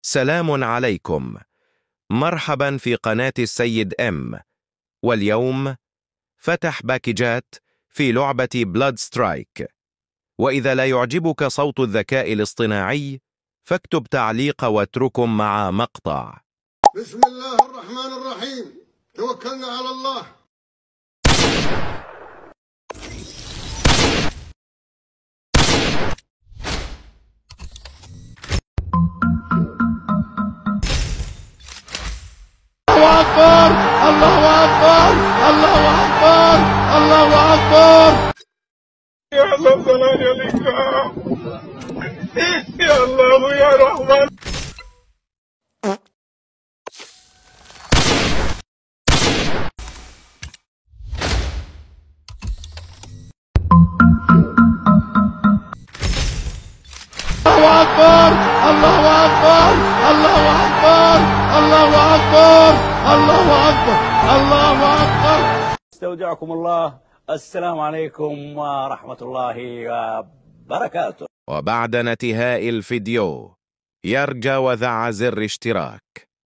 سلام عليكم. مرحبا في قناة السيد M. واليوم فتح باكجات في لعبة بلاد سترايك. وإذا لا يعجبك صوت الذكاء الاصطناعي فاكتب تعليق واتركم مع مقطع. بسم الله الرحمن الرحيم. توكلنا على الله. الله أكبر الله أكبر الله أكبر الله أكبر. يا الله صلاة عليك يا الله يا رحمن. الله أكبر الله أكبر الله أكبر الله أكبر الله أكبر الله أكبر. استودعكم الله. السلام عليكم ورحمة الله وبركاته. وبعد انتهاء الفيديو يرجى وضع زر اشتراك.